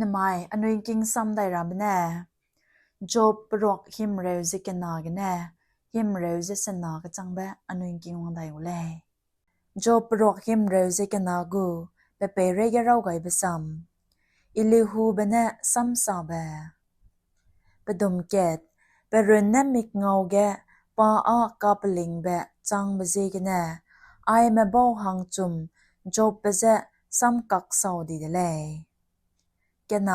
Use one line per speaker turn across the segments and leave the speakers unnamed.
นมายอันนี้กิงซ้ำได้รำแน่จบปรกหิมเร็วจิกันนากันแน่หิมเร็วจิสนาก็จังแบอันนี้กิงวันได้อยู่เลยจบปรกหิมเร็วจิกันนากูเปเปเรยเราไกไปซ้ำอิลิฮูเบเน่ซ้ำซาเบปดมเกตเปรุนเนมิกเงาแกปาอากาปลิงเบจังเบจิกันแน่ไอเมบ่หังจุมจบเบเจซ้ำกักสาวดีเลยกัน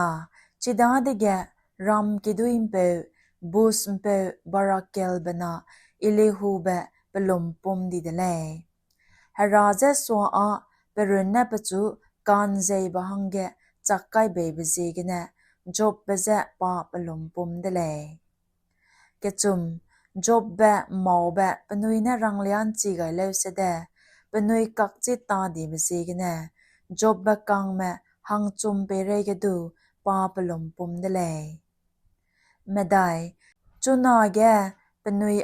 จิดาเดแกรำกิดูอิมเปบูสมเปบารักเกลเบนาอิลิฮูเบเปลมปมดีเลยฮาราเจสวาเปรุนเนปจูกันเจบหังเกจักไกเบเบจิกันแน่จบเบเจปาเปลมปมเลยกจุมจบเบมาวเบปนุยเนรังเลียนจีไกเลวเสเดปนุยกักจิตตาดีเบจิกันแน่จบเบกังเมหังจุมเปเรกดูปาปลมปมเลยไม่ได้จุนาแกเป็นนุย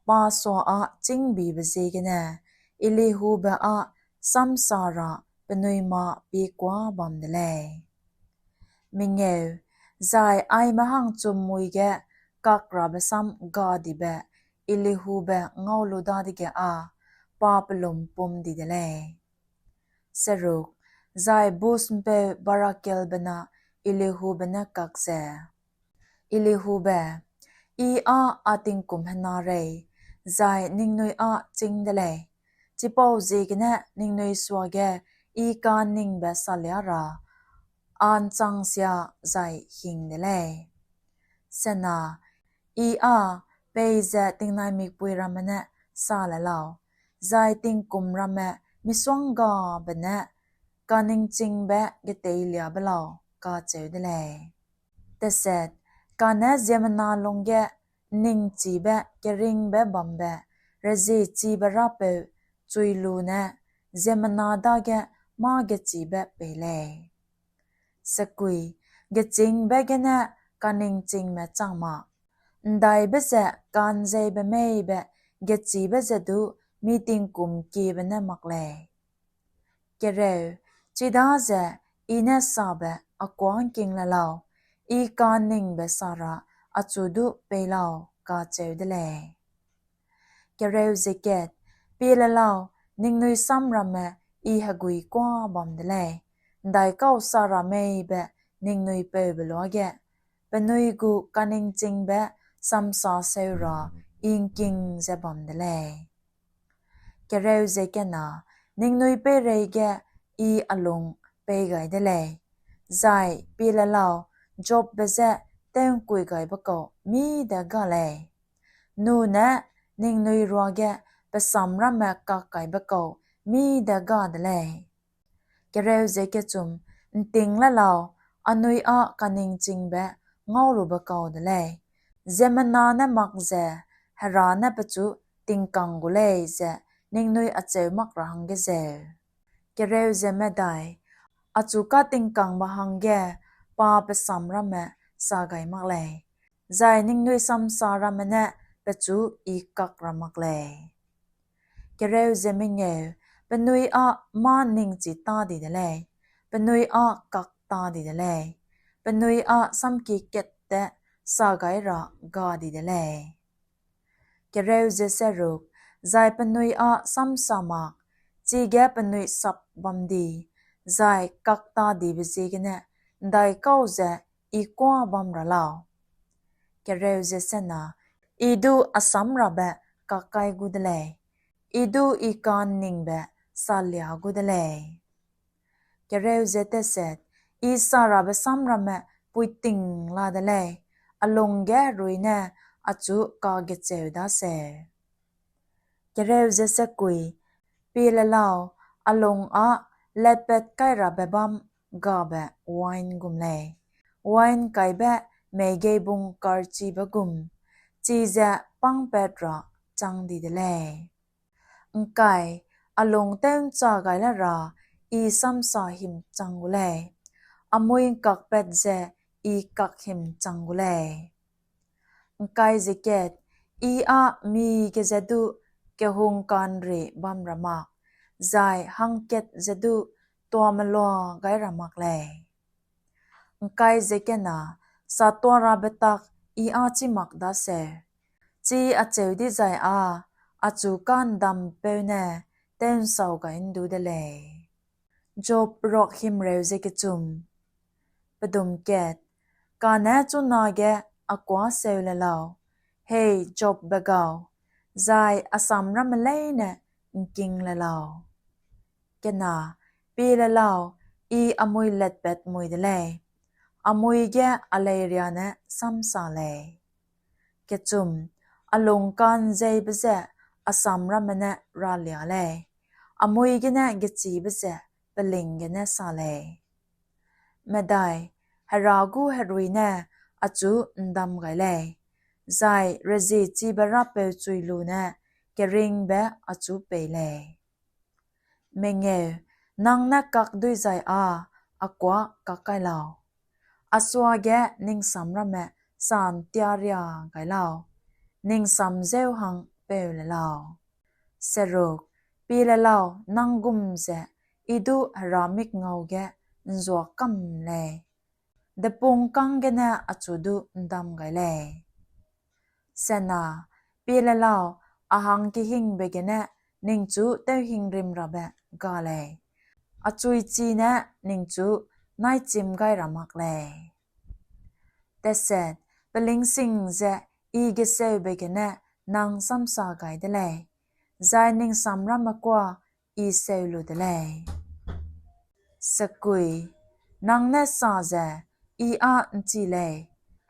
ปาสวจิงบีเบจิกันแน่อิลิฮูเบซัมสาระเป็นนุยมาปีกว่าบอมเลยมิงเอวใจไอมาหังจุมมุยแกกักราเบซัมกาดิเบอิลิฮูเบเงาลูดาดิแกปาปลมปมดีเลยสรุปใจบูสเปบาราเกลเบนาอิลิฮูเบนะกักเซอิลิฮูเบอาติงกุมฮนาเรใจนิงนุยจิงเดเลยจิปาวจีกันนะนิงนุยสวาเกการนิงเบสัลยาราอันจังเสียใจหิงเดเลยเสนาเปยเจติงนายมิกปุยรำเนะซาเลลาวใจติงกุมรำเมมิสวงกาเบนะกานิงจิงเบกเตยเลียเบลาวกาเจวเดเลยแต่เสร็จกาเนเจมนาลงเกนิงจีเบกริงเบบัมเบเรจีจีเบรับเปจุยลูเนเจมนาดาเกมาเกจีเบเปเลยสกุยเกจิงเบกเนกานิงจิงเมจังมาได้เบเจกันเจเบเมยเบเกจีเบเจดูมีติงกุมกีเบเนมักเลยเกเรวจิดาเจอินเนสซาเบอกวางกิงละลาวการนิงเบสาระจูดุเปลาวกาเจวเดเลยเกเรวเจเกตปีละลาวนิงนุยซัมรำเมฮกุยกว่าบอมเดเลยได้เก้าสาระเมยเบนิงนุยเปเบลวเกเป็นนุยกูกานิงจิงเบซัมซาเซราอิงกิงเจบอมเดเลยเกเรวเจเกนานิงนุยเปเรเกอลงเปไกเดเลยใจปีละลาวจบเบเจเต็งกุยไกบกมีเดกะเลยนูเนะนิงนุยรัวเกเปสัมระแมกกะไกบกมีเดกะเดเลยเกเรวเจเกจุมติงละลาวอนุยกานิงจิงเบเงารูบกเดเลยเจมนานะมักเจฮรานะปจุติงกังกุเลยเจนิงนุยเจมักระหังเกเจเกเรวเจไม่ได้จูกติงกังมาหังเกปาเปสัมระแมสาไกมักเลยใจนิงนุยซัมสาระแมเนะเปจูกักระมักเลยเกเรวเจมิงเอเป็นนุยมานิงจิตาดีเดเลยเป็นนุยกักตาดีเดเลยเป็นนุยซัมกิเกตเตสาไกระกาดีเดเลยเกเรวเจเซรุกใจเป็นนุยซัมสามักจีเกเป็นนุยสับบัมดีใจกักตาดีบิจีกันเนะได้เก้าเจกว่าบัมระลาวเกเรวเจเซนาดูสัมระเบกักไกกุดเลยดูการนิงเบสาลยากุดเลยเกเรวเจเตเซตสาระเบสัมระเมปุยติงลาเดเลยลงแกรุยเนะจูกาเกเจวดาเซเกเรวเจเซกุยปีละลาวลงเลเปตไกระเบบัมกาเบไวน์กุมเลยไวน์ไกเบเมเกบุงการจีบกุมจีเจปังเปตระจังดีเดเลยไกลงเต็มจากไกละราซัมสาหิมจังกุเลยมุยกักเปตเจกักหิมจังกุเลยไกเจเกตมีเกเจดูเกฮงกันรีบัมระมักใจหังเกตเจดูตัวมลัวไกระมักเลย Kai zekena satwa rabetak I a chi makda se chi a cheudi zai a chu kan dam pe ne ten sau ga indu de le job rock him reuze ke chum padum ket ka na chu na ge akwa se le law hey job bagaw zai asam ram le ne king le law kena pi le law I amui let bet mui de le amui ge aleria ne sam sa le ke chum along kan zai beze asam ramane ra lia le amui ge ne ge chi beze beling ge ne sa le medai haragu herui ne achu ndam gai le zai rezi chi bara pe chui lu ne ke ring be achu pe le menge nang na kak dui zai a akwa kakai lao aswa ge ning sam rame san tiaria gai lao ning sam zeu hang pe le lao serok pi le lao nangum ze idu haramik ngau ge nzo kam le de pung kang ge na achudu ndam gai le sena pi le lao ahang ki hing be ge na ning chu te hing rim ra be ga le achui chi na ning chu nai chim gai ramak le teset beling sing ze I ge se be ge na nang sam sa gai de le zai ning sam ram kwa I se lu de le sakui nang ne sa ze I a nchi le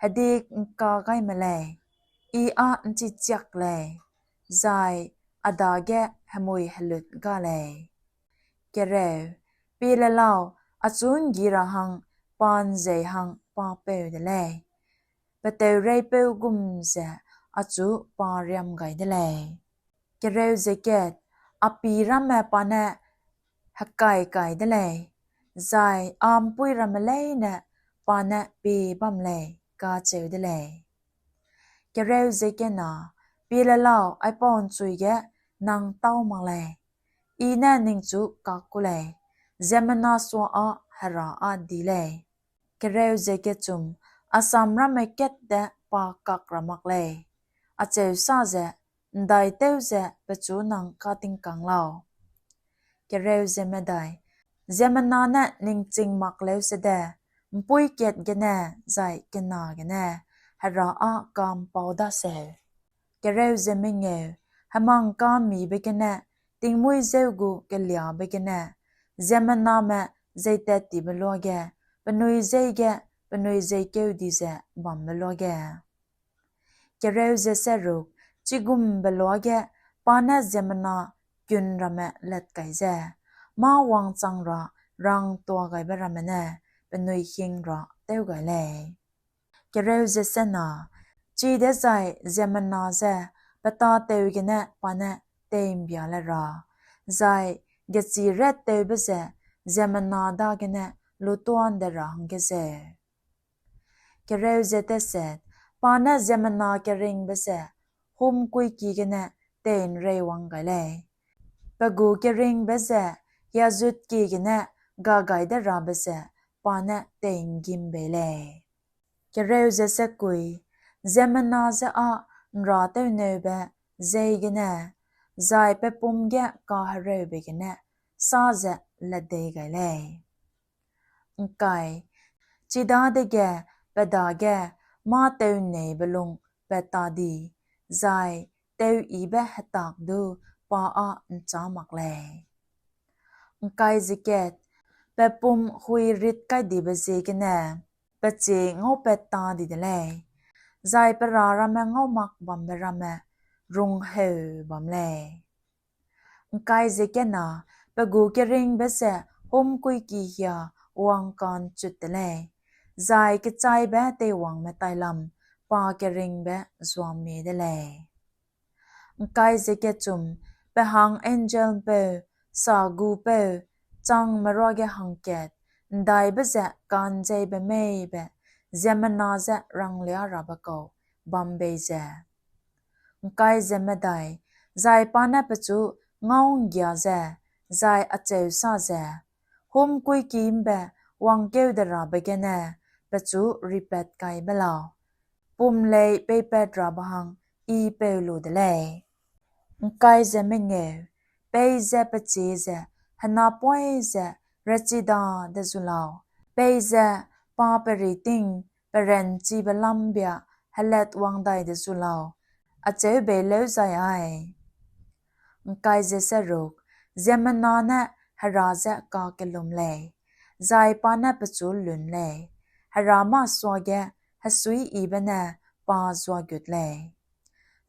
hadik ka gai me le I a nchi chak le zai ada ge hamui halut ga le kere pi le lao achun gira hang pan ze hang pa pe de le pete rei pe gum ze achu pa riam gai de le kere zeket api ram me pa ne hakai kai de le zai am pui ram le ne pa ne pi bam le ka che de le kere zekena pi le lao ai pon chui ge nang tau ma le I na ning chu ka ku le zemana swa a hara a di le kere zeke chum asam ram me ket de pa kak ramak le a cheu sa ze ndai teu ze pe chu nang ka ting kang lao kere ze medai zemana na ning ching mak le se de mpui ket ge ne zai kena ge ne hara a kam pau da se kere ze menge hamang ka mi be ge ne ting mui zeu gu ke lia be ge ne zemana me zai te ti be lo ge penui zai ge penui zai ke di ze bam be lo ge kere ze seruk chigum be lo ge pa na zemana kyun ra me let kai ze ma wang chang ra rang to gai ba ra me ne penui hing ra teu gai le kere ze sena chi de zai zemana ze pata teu ge ne pa ne teim bia le ra zai ge chi ret teu be ze zemana da ge ne lu tuan de ra hang ge ze kere ze te set pa na zemana ke ring be ze hum kui ki ge ne ten re wang gai le pagu ke ring be ze ya zut ki ge ne ga gai de ra be ze pa na ten gim be le kere ze se kui zemana ze a ra te ne be ze ge ne zai pe pum ge ka hare be ge ne sa ze la de gai le kai chi da de ge pe da ge ma te ne belung pe ta di zai te I be hatak du pa a cha mak le kai ziket pe pum hui rit kai di be ze ge ne pe che ngo pe ta di de le zai pe ra ra me ngo mak bam be ra me rung he bam le kai ziket na pe gu ke ring be se hom kui ki hia wang kan chut de le zai ke chai be te wang me tai lam pa ke ring be zwam me de le kai ziket chum pe hang angel pe sa gu pe chang maro ge hang ket dai be ze kan je be me be zemana ze rang lia ra ba ko bambe ze kai ze medai zai pa na pe chu ngaung gya ze zai a cheu sa ze hum kui kim be wang keu de ra be ge ne ปะจูรีเปดไกเบลาปุ่มเลยไปเป็ดราบหังอีเปลูเดเลยไกเจมิงเงไปเจปะจีเจฮนาปวยเจเรจิดาเดจุลาวไปเจปาเปริติงเปเรนจีเบลัมเบียฮัลเลตวังไดเดจุลาวอาเจเบเลวใจไอไกเจเซรุกเจมันนานะฮาราเจกาเกลุมเลยใจปานะปะจูลุนเลยฮารามาสวาเกฮัสซุยอีเบนะปาสวากุดเลย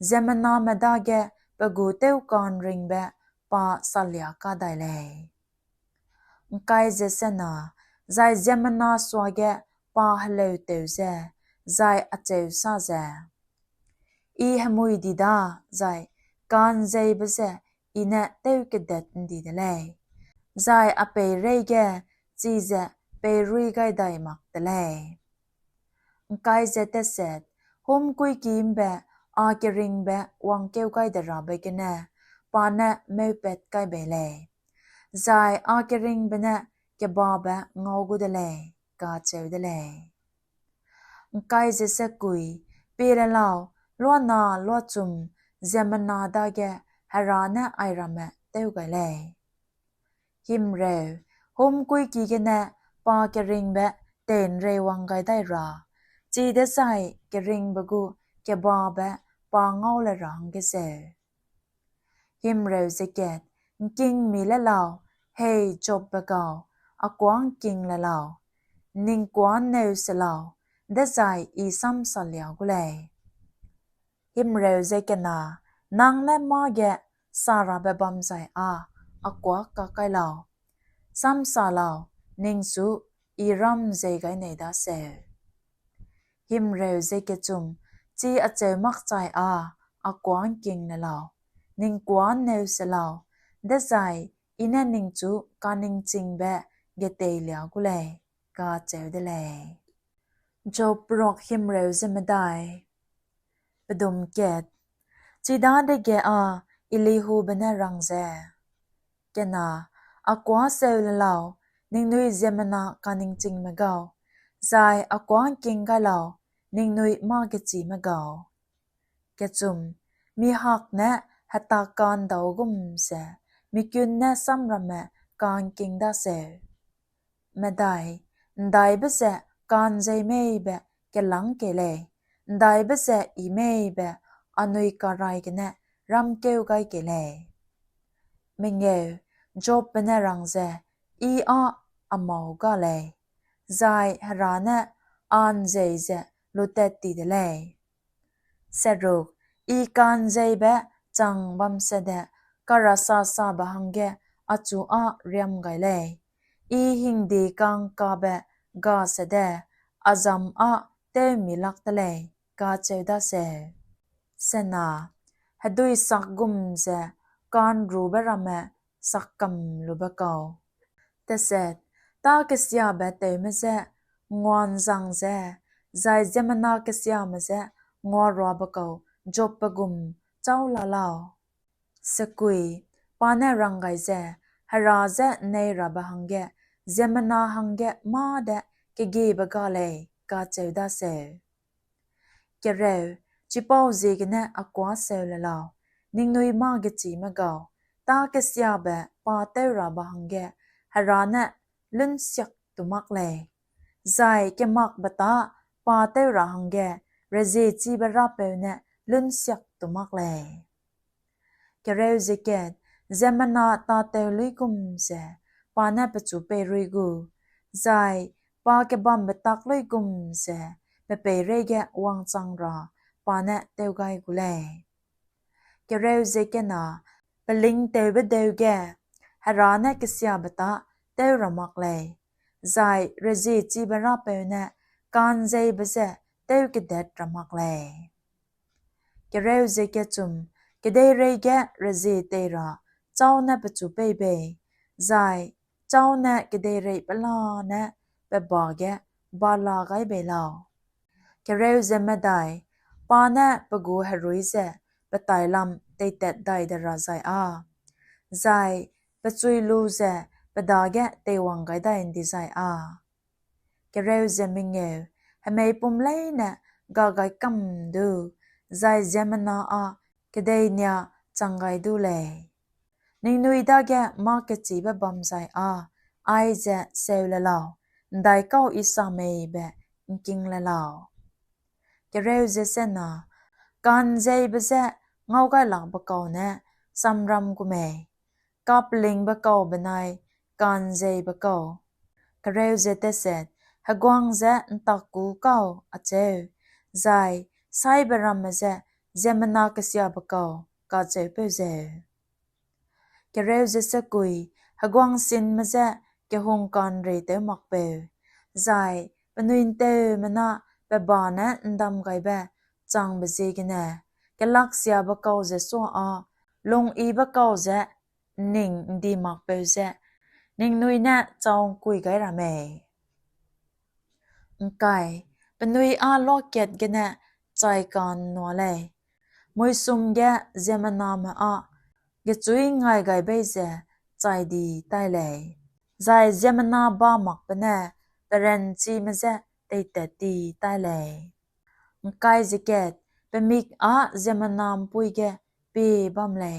เจมันนาเมดาเกปะกูเตวกอนริงเบปาสัลยากาไดเลยไกเจเซนาใจเจมันนาสวาเกปาฮเลวเตวเจใจอาเจวซาเจอีฮมุยดีดาใจการใจเบเซอีเนเตวกเด็ดดีเดเลยใจอเปเรเกจีเจเปรุยไกไดมักเดเลยไกเจเตเซตฮมกุยกิมเบอาเกริงเบวังเกวไกเดราเบกเนปานะเมวเป็ดไกเบเลยใจอาเกริงเบเนเกบาเบงอกุเดเลยกาเจวเดเลยไกเจเซกุยปีเรลาวลัวนาลัวจุมเจมันนาดาเกฮารานะไอราเมเตวไกเลยหิมเรวฮมกุยกีเกเนปาเกริงเบเตนเรวังไกได้ราจีเดไซเกริงบกูเกบาเบปาเงาเลรังเกเซหิมเรวเซเกตกิงมีเลลาวเฮจบเบกาวอกวางกิงเลลาวนิงกวานเนวเสลาวเดไซอีซัมสัลยากุเลยหิมเรวเซเกนานางเลมาเกสาราเบบัมไซอาอกวากะไกลาวซัมซาลาวนิงซูอีรัมเซไกเนดาเซหิมเรวเซเกจุมจีอาเจมักใจอาอกวางกิงเลลาวนิงกวานเนวเสลาวเดไซอีเนนิงจูกานิงจิงเบเกเตเลียกุเลยกาเจวเดเลยจบรอกหิมเรวเซมไดปดุมเกตจีดาเดเกอาอิลิฮูเบเนรังเซเกนาอกวาเซลเลานิงนุยเจมนาคานิงจิงเมกาวใจอกวางกิงกะลาวนิงนุยมาเกจีเมกาวเกจุมมีหักเนะฮัตตาการดาวกุมเซมีกุนเนะซัมระเมการกิงดาเซเมได้ได้เบเซการใจเมยเบเกลังเกเลได้เบเซอีเมยเบอนุยการายเกเนะรำเกวไกเกเลมิงเกจบเป็นรังเซอีอาอมาวกาเลยใจฮารานะอันเจเจลุเตติเดเลยสรุปอีการเจเบจังบัมเสเดการาซาซาบหังเกอจูอาเรียมไกเลยอีหิงดีกังกาเบกาเสเดอาจัมอาเตมิลักเตเลยกาเจดาเซเซนาฮดุยสักกุมเซการรูเบราเมสักกัมลูเบกาวเตเซตตาเกสยาเบเตมเซงวนจังเซใจเจมนาเกสยามเซงวรัวเบกาวจบปกุมเจ้าลาลาวสกุยปาเนรังไกเซฮาราเซเนราบหังเกเจมนาหังเกมาเดเกเกบกาเลยกาเจดาเซเกเรวจิปาวเจกเนอกวาเซลลาวนิงนุยมาเกจีเมกาวตาเกสยาเบปาเตราบหังเกฮารานะลุนเสียกตุมักเลยใจเกมักบตาปาเตราหังเกเรเจจีบราเปเนลุนเสียกตุมักเลยเกเรวเจเกตเจมนาตาเตลุยกุมเซปานะปจูเปรุยกูใจปาเกบัมเบตักลุยกุมเซเปเปเรเกวังจังราปานะเตวไกกุเลยเกเรวเจเกนาปลิงเตวเบเดวเกฮารานะเกสยาบตาเตวรามักเลยใจเรเจจีบราเปเนการเจเบเซเตวเกเดตรามักเลยเกเรวเจเกจุมเกเดเรเกเรเจเตราเจ้าเนปจูเปเบใจเจ้าเนเกเดเรปลาเนเปบาเกบาลาไกเบลาวเกเรวเจเมได้ปาเนปกูฮารุยเซปไตลำเตเตดได้เดราใจอาใจปจุยลูเซปดาเกเตวังไกได้อินดีใจอาเกเรวเจมิงเอว hmei pum lei na ga gai kam du zai zemana a kedei nya changai du le ning nui da ge market chi ba bam zai a ai ze seu la lao dai kau isa mei be king la lao ke reu ze se na kan zei ba ze ngau gai lang ba kau ne samram ku mei kap ling ba kau banai kan zei ba kau ke reu ze te set hagwang ze ntak ku kau a cheu zai sai ba ram ma ze zemana ka sia ba kau ka cheu pe ze ke reu ze se kui hagwang sin ma ze ke hong kan re te mak pe zai panuin te mana ba ba na ndam gai ba chang ba ze ge ne ke lak sia ba kau ze so a long i ba kau ze ning di mak pe ze ning nui na chong kui gai ra me kai panui a loket ge ne chai kan no le moi sum ge zemana ma a ge chui ngai gai be ze chai di tai le zai zemana ba mak pa ne taren chi ma ze te te ti tai le kai ziket pe mik a zemanam pui ge pe bam le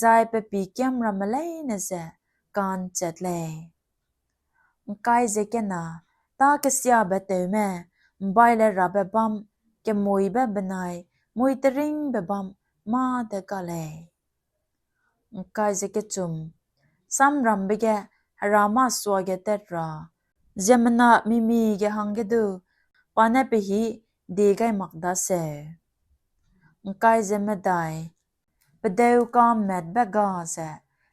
zai pe pi kyam ram le ne ze kan chet le kai zekena ta ke sia ba te me bai le ra ba bam ke moi ba banai moi tering ba bam ma de ka le kai zekechum sam ram be ge rama swa ge tetra zemana mimi ge hangge du pana pe hi de gai makda se kai zemedai pedeu kam met ba ga se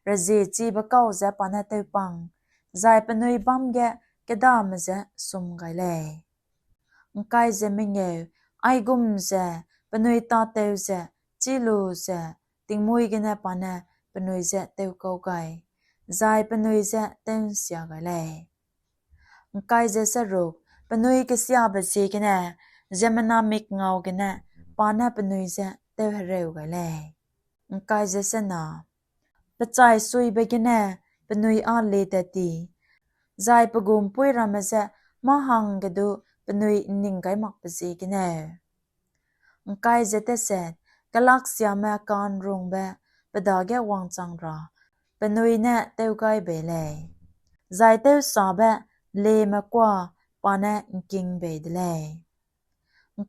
razi chi ba kau ze pana te pang zai panui bam ge keda ma ze sum gai le kai ze menge ai gum ze panui ta te ze chi lu ze ting mui ge na pana panui ze te kau gai zai panui ze ten sia gai le kai ze sa ru panui ke sia ba se ge na zemana mik ngau ge na pana panui ze te reu gai le kai ze sa na pachai sui be ge na panui a le te ti zai pagum pui ramaze ma hang ge du panui ning gai mak pa si ge ne kai ze te set galak sia ma kan rung be pada ge wang chang ra panui ne teu gai be le zai teu sa be le ma kwa pa na king be de le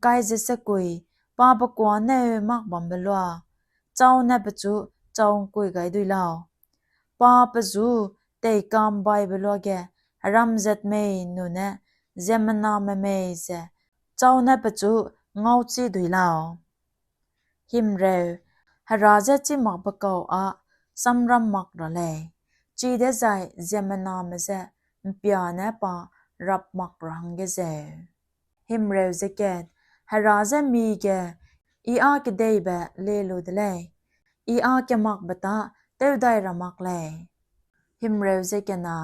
kai ze se kui pa pa kwa ne mak bam be lo chau na pa chu chau kui gai du lao pa pa zu te kam bai be lo ge ram zet me nu ne zemana me me se chau na pa chu ngau chi du lao him re hara ze chi mak ba kau a samram mak ra le chi de zai zemana me se mpya na pa rap mak rang ge ze him re ze ket hara ze mi ge I a ke dei ba le lu de le I a ke mak bata te dai ra mak le him re ze ke na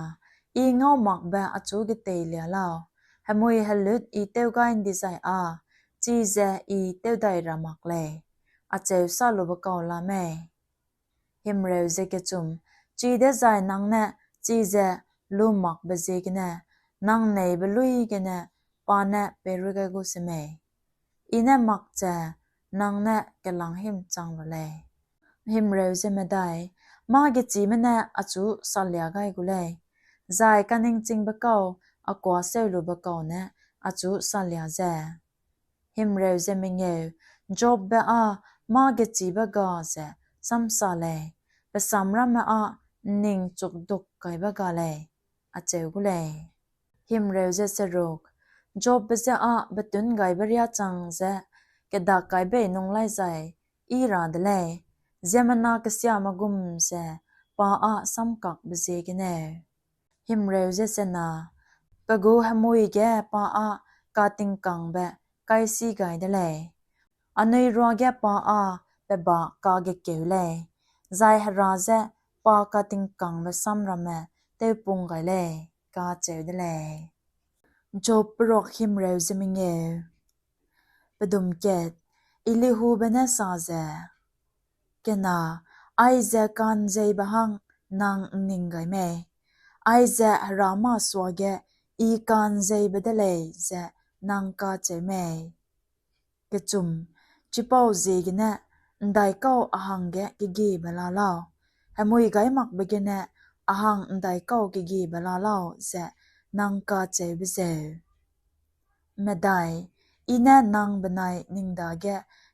I ngau mak ba achu ge te le lao hamui halut I te ga in di sai a chi ze I te dai ra mak le a cheu sa lu ba kau la me him re ze ke chum chi de zai nang na chi ze lu mak ba ze ke na nang nei ba lui ke na pa na pe ru ga gu se me ina mak cha nang na ke lang him chang lo le him re ze me dai ma ge chi me na achu salya gai gu le zai kaning ching ba kau akwa se lu ba kau na achu salya ze him re ze me nge job ba a ma ge chi ba ga ze sam sa le ba sam ra ma a ning chuk duk kai ba ga le a cheu gu le him re ze se rok job ba ze a batun gai ba ria chang ze ke da kai be nong lai zai I ra de le zemana ka sia ma gum se pa a sam kak ba ze ge ne him re ze se na pagu hamui ge pa a ka ting kang ba kai si gai de le anui ro ge pa a pe ba ka ge ke le zai hara ze pa ka ting kang ba sam ra me te pung gai le ka che de le job rok him re ze mi nge padum ket ili hu bana sa ze kena ai ze kan ze bahang nang ning gai me ai ze rama swage I kan ze bedele ze นางกาเจเมกะจุมจิเป้าเจกเนะได้เก้าอาหังแกะกิกีเบลาลาวฮมุยไกมักเบกเนะอาหังได้เก้ากิกีเบลาลาวเซนางกาเจเบเซเมได้อีแน่นางเบนายนิงดาแก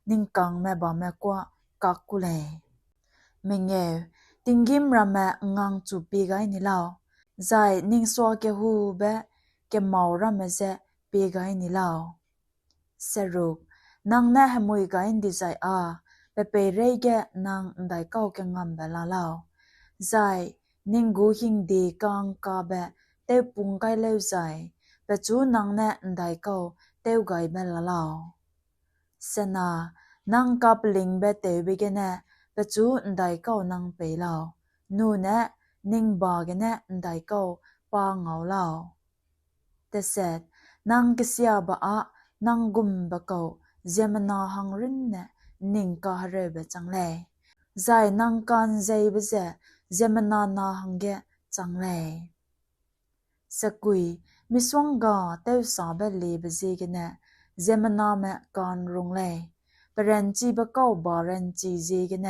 นิงกังแม่บาแม่กว่ากักกุเลเมงเอติงกิมราแม่งังจูปีไกนิลาวใจนิงสวาเกหูเบะเกมาวราแม่เซปีไกนิลาวสรุปนางแน่ฮมุยไกอินดีใจเปเปเรเกนางได้เก้าเกงำเบลาลาวใจนิงกูหิงดีกังกาเบะเตปุงไกเลวใจเปจูนางแน่ได้เก้าเตวไกเบลาลาวเสนานางกับลิงเบเตวเบเกเนเปจูได้เก้านางเปลาวนูเนนิงบาเกเนได้เก้าปาเงาลาวแต่เสร็จนางกษยาบะนางกุมบะเกาเจมนาหังรินเนนิงกาฮเรเบจังเลใจนางกันใจเบเจเจมนานาหังเกจังเลสกุยมิสวงกาเตวสาเบลีเบเจกเนเจมนาเมกันรุงเลเปรนจีบะเกาบาเรนจีเจกเน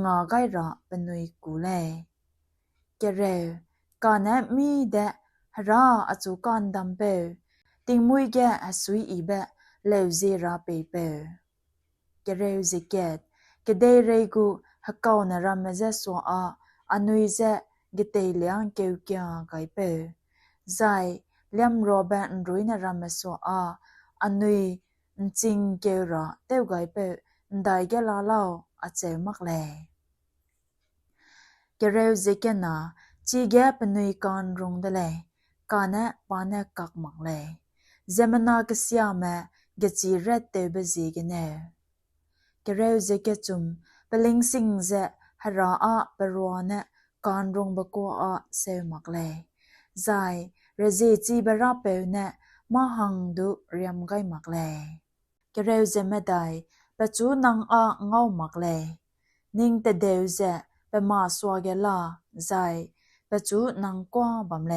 งาไกระเป็นนุยกูเลเกเรกันเนมีเดฮราอจูกันดัมเปติงมุยแกอสุยอีเบะเลวเจราเปเปเกเรวเจเกตเกเดเรกูฮักเกานรามเจสวาอนุยเจเกเตเลียงเกวเกียไกเปใจเลียมโรเบนรุยนรามสวาอนุยจิงเกวราเตวไกเปได้เกลาลาวอเจมักเลเกเรวเจเกนาจีแกปนุยกันรุงเดเลกานะปานะกักมักเลเจมนากษยาแม่กจีเรตเตบจีกเนกเรวเจกจุมเปลิงสิงเจฮราเปรวเนการรุงบกัวเซมักเลใจเรเจจีบราเปเนมหังดุเรียมไกมักเลกเรวเจเมไดเปจูนังเงามักเลนิงเตเดวเจเปมาสวาเกลาใจเปจูนังกว่าบัมเล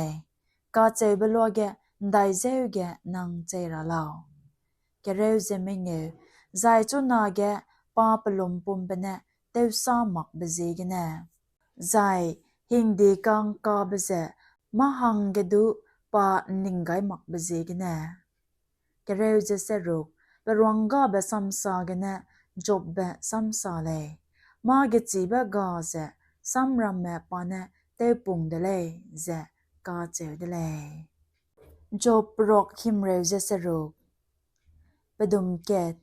กาเจเบลัวเกได้เจวเกนางเจราลาวเกเรวเจมิงเอใจจูนาเกปาปลมปุมเปเนเตวซามักเบเจกเนใจหิงดีกังกาเบเจมหังเกดูปานิงไกมักเบเจกเนเกเรวเจเซรุกเปรวงกาเบซัมซาเกเนจบเบซัมซาเลมาเกจีเบกาเจซัมรัมเมปาเนเตปุงเดเลเจกาเจวเดเลจบปรกคิมเรวเจสรุกปดุมเกต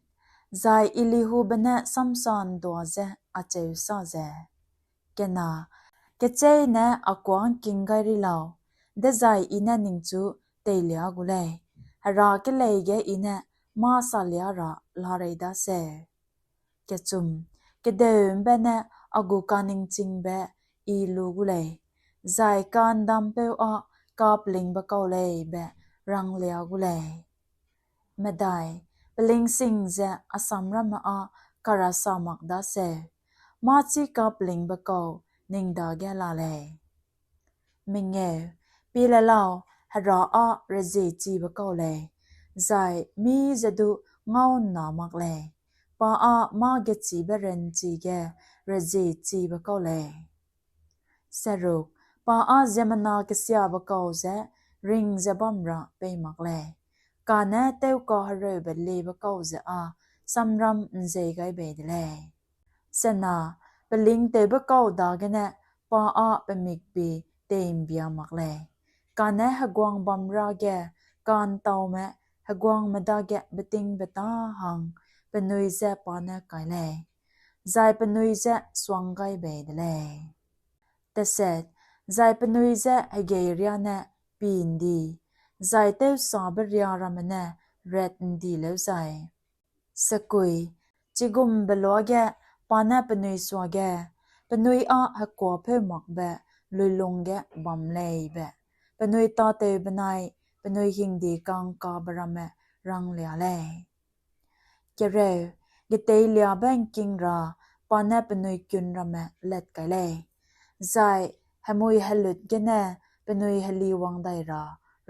ใจอิลิฮูเบเนซัมซอนตัวเจอาเจวซาเจเกนาเกเจเนอากวางกิงไกริลาวเดใจอินนิงจูเตเลียกุเลฮราเกเลเกอินมาซาเลียราลาเรดาเซเกจุมเกเดมเบเนอากูกานิงจิงเบอีลูกุเลใจกันดัมเปวกาปลิงบะเกาเลเบรังเลียกุเลเมได้ปลิงสิงเจอสัมรามการาสามักดาเซมาจิกาปลิงบะเกานิงดาเกลาเลมิงเอปีเลลาวฮราเรเจจีบะเกาเลใจมีเจดูเงาหนามักเลปามาเกจีเบเรนจีเกเรเจจีบะเกาเลสรุปปาเจมนากษยาบะเกาเจริงเจบัมระเปมักเลกาเนเตวกาฮเรเบลีบะเกาเจซัมรัมเจไกเบเดเลเสนาเปลิงเตบะเกาดาเกเนปาเปมิกปีเตมเบียมักเลกาเนฮกวางบัมราเกการเตาเมฮกวางมดาเกเบติงเบตาหังเปนุยเจปาเนไกเลใจเปนุยเจสวงไกเบเดเลแต่เสร็จใจเปนุยเจฮเกเรียเนปีนดีใจเตวสาบเรียรามเนเรดดีเลวใจสกุยจิกุมเบลวเกปานะเปนุยสวาเกเปนุยฮักกัวเพ่มักเบลุยลงเกบัมเลเบเปนุยตาเตวเบนายเปนุยหิงดีกังกาบรามรังเลียเลเกเรเกเตเลียแบงกิงราปานะเปนุยกุนรามเล็ดไกเลใจฮมุยฮลุดเกเนเปนุยฮลีวังไดรา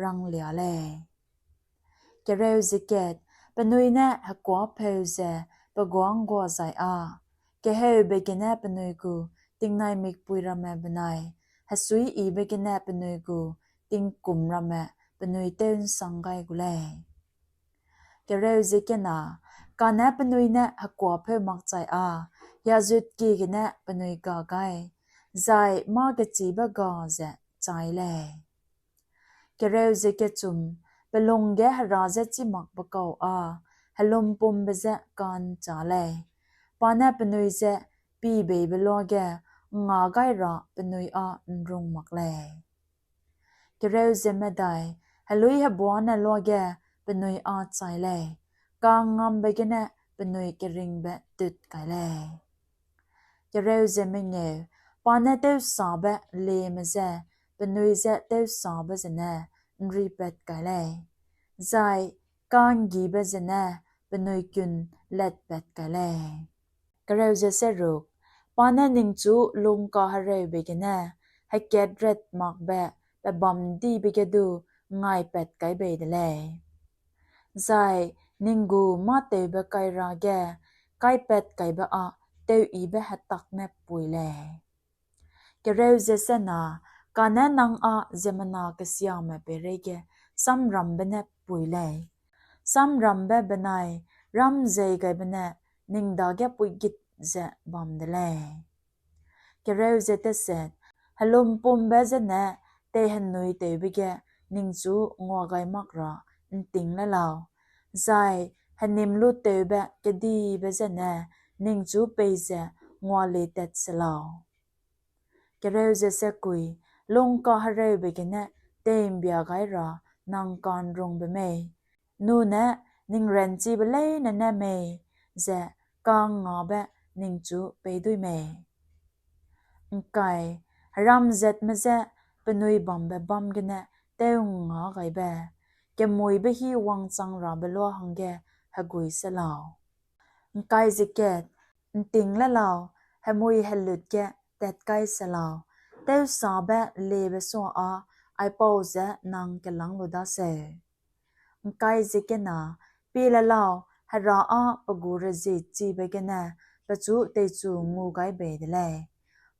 รังเลียเลเ แกเร็วสิเกตปนุยแน่หักกว่าเพลเซปะกวางกว่าใจแกเฮวเบกินแน่ปนุยกูติงนายมิกปุยระแมบนายฮัสุยอีเบกินแน่ปนุยกูติงกุมระแมปนุยเต้นสังไกกูเลยแกเร็วสิเกนาการแน่ปนุยแน่หักกว่าเพลมักใจยาจุดกีกันแน่ปนุยกาไกใจมากะจีบะกาเซใจเลยแกเร็วสิเกจุมเปลงแกฮราเซจิมักบะเกาฮลมปุ่มเบเซกันจาเลยปานะปนุยเซปีเบยเบลอแกงาไกระปนุยนรุงมักเลยแกเร็วเซไม่ได้ฮลุยฮบัวนะลอแกปนุยใจเลยกางงามเบกเนะปนุยกริงเบตุดไกเลยแกเร็วเซไม่เงวปานะเตวสาเบเลมเซปนุยเซเตวสาเบเซเนะรีเปตไกเลยใจการกีเบเซเนะปนุยกุนเล็ดเปตไกเลยกระเรวเจเซรุกปานะนิงจูลุงกาฮาเรวเบกเนะให้เกดเร็ดมักเบะบัมดีเบกดูง่ายเปตไกเบเดเลยใจนิงกูมาเตวเบไกราแกไกเปตไกเบเตวอีเบหัตักเนปปุยเลยกระเรวเจเซนาการแนะนางเจมนากษยามเปเรเกซัมรัมเบเนปปุยเลยซัมรัมเบเบนายรัมเจไกเบเนนิงดาแกปุยกิดเจบัมเดเลยกระเรวเจเตเซตฮลุมปุ่มเบเจเนเตหันนุยเตวเบเกนิงจูงัวไกมักระนติงละลาวใจฮันนิมลูเตวเบกดีเบเจเนนิงจูเปเจงัวเลเตสลาวกระเรวเจเซกุยลงกาฮาเรวเบเกเนเตมเบียไกระนังการรงเบเมนูเนนิงเรนจีเบเลยเนเนเมเจกางงาเบนิงจูไปด้วยเมไกรัมเจ็ดเมเจปนุยบัมเบบัมกันเนเตวงาไกเบแกมวยเบฮีวังจังราเบลัวหังเกฮกุยเสลาวไกจิเกตติงละลาวฮมวยฮลุดเกเต็ดไกเสลาวเตวสาเบเลเบโซไอปาวเจนังกลังลุดาเซไกจิเกนาปีละลาวฮราปกูรจิจีเบกเนปจูเตจูงูไกเบเดเล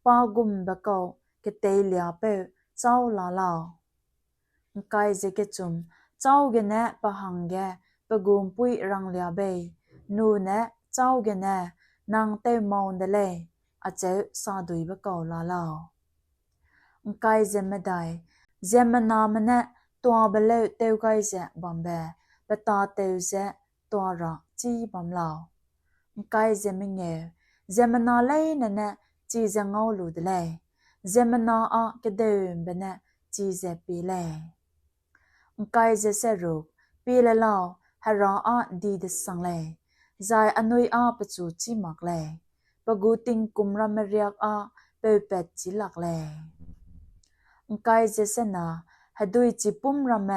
ปากุมเบกเอาเกเตเลียเปเจ้าลาลาวไกจิเกจุมเจ้าเกเนปะหังเกปกุมปุยรังเลียเบนูเนเจ้าเกเนนางเตมองเดเลอาเจซาดุยเบกเอาลาลาวไกเจไม่ได้เจมนามเนตัวเบลเตวไกเจบัมเบปตาเตวเจตัวระจีบัมลาวไกเจมิเงเจมนาเลยเนเนจีเจงเอาลูดเลยเจมนากระเดิมเบเนจีเจปีเลยไกเจเซรุกปีละลาวฮาราดีดสังเลยใจอนุยปจูจีมักเลยปกูติงกุมรามเรียกเปเปจิลักเลยไกเจเซนาฮดุยจิปุ่มราม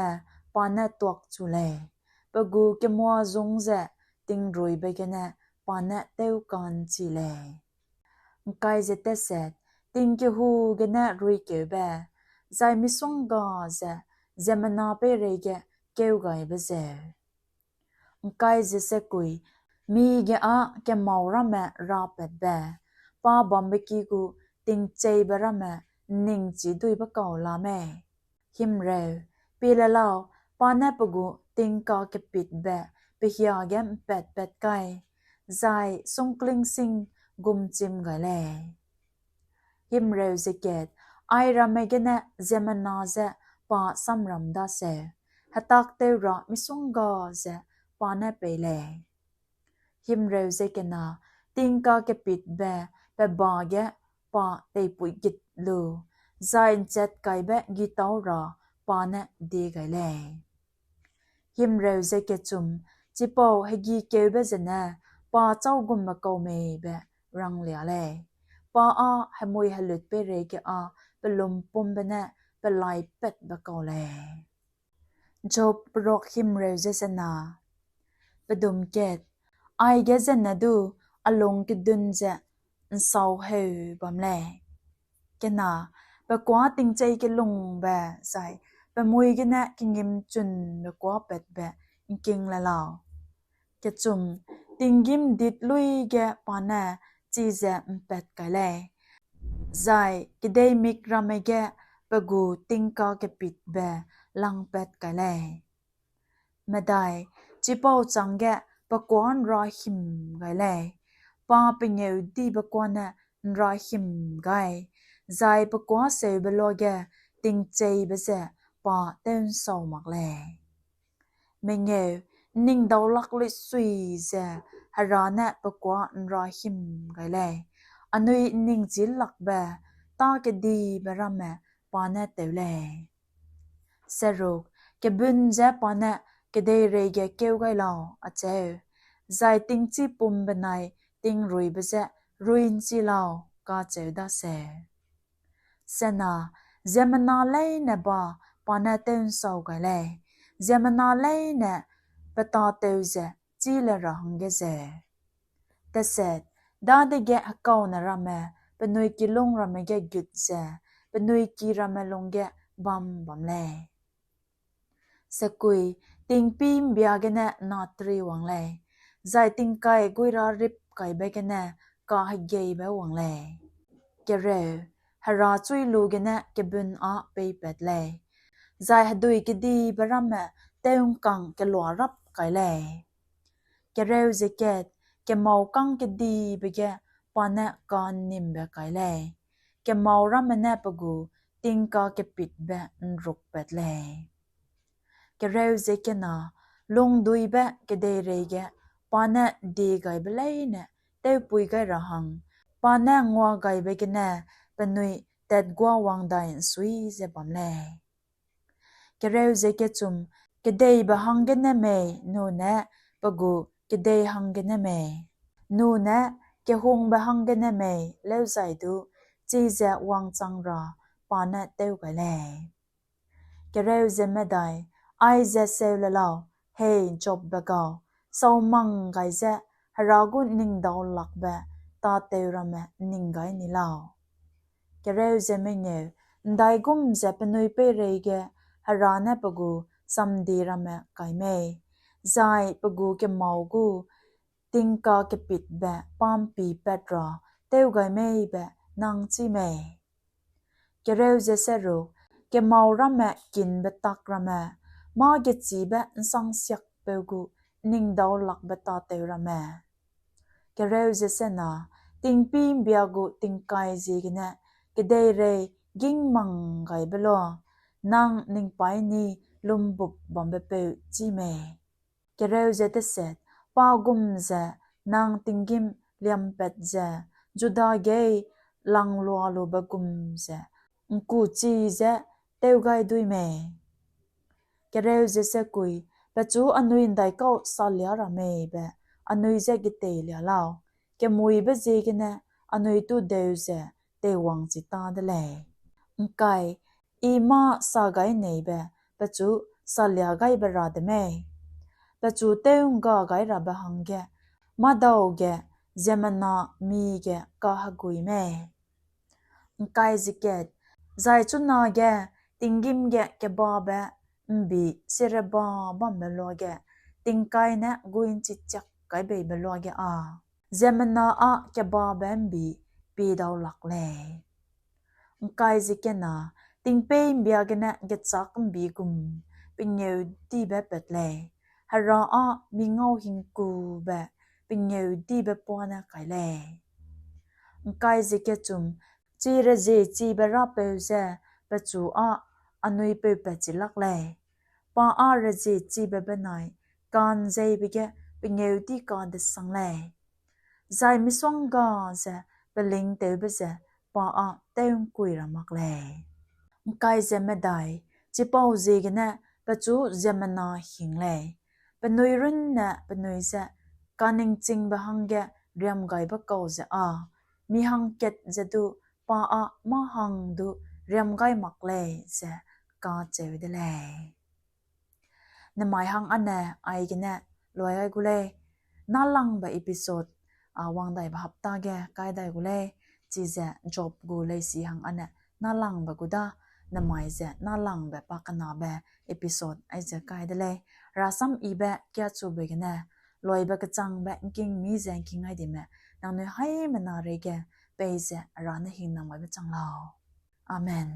ปานะตวกจูเลยปกูเกมัวจงเจติงรุยเบกเนปานะเตวกันจีเลยไกเจเตเซตติงเกหูเกเนรุยเกเบใจมิสงกาเจเจมนาเปเรเกเกวไกเบเจไกเจเซกุยมีเกเกมาวรามราเปดเบปาบอมเบกีกูติงเจเบรามนิงจีดุยบะเกาลาเมหิมเรวปีละลาวปานะปกูติงกาเกปิดเบเปฮียเกมเป็ดไกใจทรงกลิงซิงกุมจิมไกเลยหิมเรวเจเกตไอรามเกเนเจมนาเจปาซัมรัมดาเซฮัตักเตระมิสุงกาเจปานะเปเลยหิมเรวเจเกนาติงกาเกปิดเบเปบาเกปาเตปุยกิดลูใจเจ็ดไกเบกีตาวราปานะดีไกเลยหิมเรวเจเกจุมจิปาวให้กีเกวเบเจเนปาเจ้ากุมมะเกาเมเบรังเลียเลยปาให้มวยฮลุดเปเรเกเปลุมปุ่มเบเนเปลายเป็ดบะเกาเลยจบปรกหิมเรวเจเซนาปดุมเกตไอเกเจนดูอลงกดุนเจนสาวเฮบอมเลยแกนาปะกว่าติงใจกลงเบใส่ปะมวยกันนะกิงิมจุนปะกว่าเป็ดเบ กิงละลาวแกจุมติงกิมดิดลุยแกปานะจีเจเป็ดไกเลยใจกเดมิกรามแกปะกูติงกาแกปิดเบลังเป็ดไกเลยไม่ได้จีเป้าจังแกปะกวนรอหิมไกเลยป้าเป็นเงาดีปะกวนน่ะรอหิมไกใจปะกวนเสียเบลแกติงใจเบเจป้าเต้นสาวมักเลยไม่เงานิ่งดาวลักลิสุยเจฮารานะปะกวนรอหิมไกเลยอันนี้นิ่งจิลลักเบตาแกดีเบรำแม่ป้าเนี่ยเตวเลยสรุปแกบุญเจป้าเนี่ยแกได้เรียกเกี่ยวกับเราอาเจ้าใจติงจีปุ่มเป็นไงติงรุยเบเจรุยจีเราก็เจ้าได้เสเสนาเจมันนาเลยเนบ่ป้าเนี่ยเต้นสาวกันเลยเจมันนาเลยเนปะตาเตวเจจีเลระหังเกเจแต่เสร็จด้านเด็กฮักเก่านะรำแม่เป็นหน่วยกิลงรำแม่แกกุดเจเป็นหน่วยกีรำแม่ลงแกบัมเลยสกุยติงปีมเบียกันเนนาตรีวังเลยใจติงไก่กุยราริบไก่เบกันเนก็ให้เกยเบวังเลยแกเร็วฮาราจุยลูกันเนแกบุญอาไปเป็ดเลยใจฮัดุยกดีบรำแม่เต้งกังแกหลัวรับไก่เลยแกเร็วเจเกตแกเมากังแกดีไปแกปานเนกันนิมเบไก่เลยแกเมารำแม่เนปกูติงกาแกปิดเบนรุกเป็ดเลยแกเร็วเจเกน่าลงดุยเบแกเดเรเกปานเนดีไก่เบเลยเนเต้ปุยไก่ระหังปานเนงัวไก่เบกันเนเป็นนุยเต็ดกัววังได้สุยเจบัมเลยแกเร็วเจเกจุมแกเดยบะหังกันเนเมนูเนปกูแกเดยหังกันเนเมนูเนแกหงบะหังกันเนเมเลวใจดูจีเจวังจังราปานเนเต้วไก่เลยแกเร็วเจไม่ได้ไอเจเซลเลลาวเฮยจบเบกาวสาวมังไกเจฮารากุนิงดาวลักเบตาเตวรำแม่นิงไกนิลาวแกเร็วเจไม่เงยได้กุมเจเป็นนุยเปเรเกฮาราเนปกูซัมดีรำแม่ไกเมใจปกูแกเมากูติงกาแกปิดเบปามปีเป็ดราเตวไกเมเบนางจีเมแกเร็วเจเซรุแกเมารำแม่กินเบตักรำแม่มาเกจีเบนสังเสียกเปกูนิงดาวลักเบตาเตวรำแม่แกเร็วเจเซนาติงปีมเบียกูติงไกจีกันเนแกเดเรกิงมังไกเบลอนางนิงไปนี่ลุมบุบบอมเบเปจีเมแกเร็วเจเตเซตปากุมเจนางติงกิมเลียมเป็ดเจจุดาเกยลังลัวลูบกุมเจกูจีเจเตวไกดุยเมแกเร็วเจเซกุยปะจูอนุยินไดก็สาลียระเมเบอนุยเจกิเตลียลาวแกมุยเบเจกันเนอนุยตูเดวเจเตวังจิตาเดเลยไกอีมาสาไกเนเบปะจูสาลียไกเบราเดเมปะจูเตงกาไกระเบหังเกมาดาวเกเจมันนามีเกกาฮกุยเมไกจิเกตใจจุนนาเกติงกิมเกแกบาเบบีเสระบาบัมเบลวเกติงไกเนกุอินจิจักไกเบเบลวเกอาเจมันนาอะแกบาเบมบีปีดาวลักเลไกจิเกนาติงเปมเบียเกเนเกจักบีกุมปิญเยวดีเบเป็ดเลฮาราอะมีเงาหิงกูเบปิญเยวดีเบปวนาไกเลไกจิเกจุมจีระเจจีเบราเปวเจปะจูอะอนุยเปเปจิลักเลปาอาระเจจีเบเบนายการเจเบเกปิญเยวดีการเดสังเลใจมิสวงกาเจเปลิงเตวเบเจปาอาเตงกุยรามักเลไกเจไม่ได้จิปาวเจกันเนปะจูเจมันนาหิงเลเป็นนุยรุ่นเนเป็นนุยเจการนิงจิงเบหังเกเรียมไกบะเกาเจอามีหังเกตเจดูปาอามาหังดูเรียมไกมักเลเจกาเจวเดเลนหมายหังอันเนไอกันเนลอยไกกุเลน่าลังแบบอีพิโซดวังได้แบบฮับตาแกไกได้กุเลจีเจจบกูเลยสีหังอันเนน่าลังแบบกูดานหมายเจน่าลังแบบปากนาแบบอีพิโซดไอเจไกได้เลย ราซัมอีเบะแกจูเบกันแน่ลอยเบกจังเบะกิงมีแจงกิงไอเดแม่นางเนให้มันนาเรแกเปเซรานะหิงนางไว้เบจังลาวอาเมน